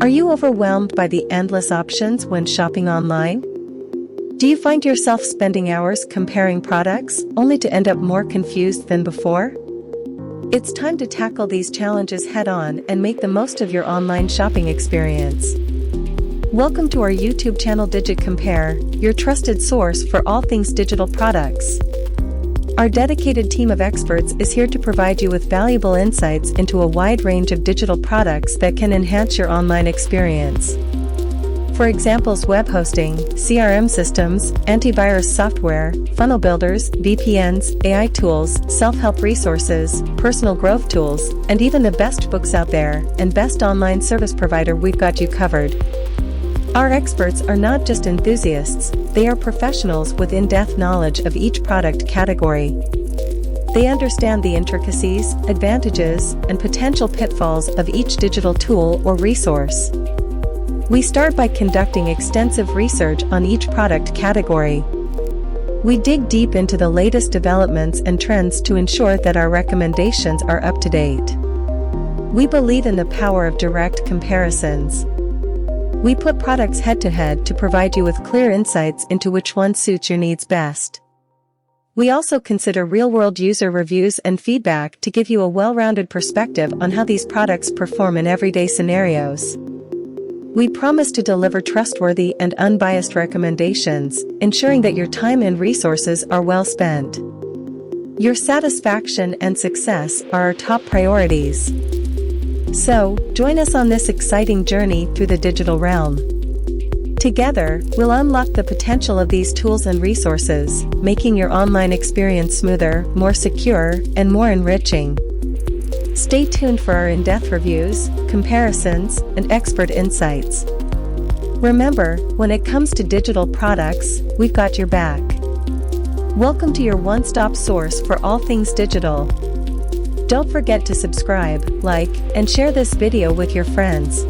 Are you overwhelmed by the endless options when shopping online? Do you find yourself spending hours comparing products, only to end up more confused than before? It's time to tackle these challenges head-on and make the most of your online shopping experience. Welcome to our YouTube channel DigitCompare, your trusted source for all things digital products. Our dedicated team of experts is here to provide you with valuable insights into a wide range of digital products that can enhance your online experience. For examples, web hosting, CRM systems, antivirus software, funnel builders, VPNs, AI tools, self-help resources, personal growth tools, and even the best books out there and best online service provider, we've got you covered. Our experts are not just enthusiasts, they are professionals with in-depth knowledge of each product category. They understand the intricacies, advantages, and potential pitfalls of each digital tool or resource. We start by conducting extensive research on each product category. We dig deep into the latest developments and trends to ensure that our recommendations are up to date. We believe in the power of direct comparisons. We put products head-to-head to provide you with clear insights into which one suits your needs best. We also consider real-world user reviews and feedback to give you a well-rounded perspective on how these products perform in everyday scenarios. We promise to deliver trustworthy and unbiased recommendations, ensuring that your time and resources are well spent. Your satisfaction and success are our top priorities. So, join us on this exciting journey through the digital realm. Together, we'll unlock the potential of these tools and resources, making your online experience smoother, more secure, and more enriching. Stay tuned for our in-depth reviews, comparisons, and expert insights. Remember, when it comes to digital products, we've got your back. Welcome to your one-stop source for all things digital. Don't forget to subscribe, like, and share this video with your friends.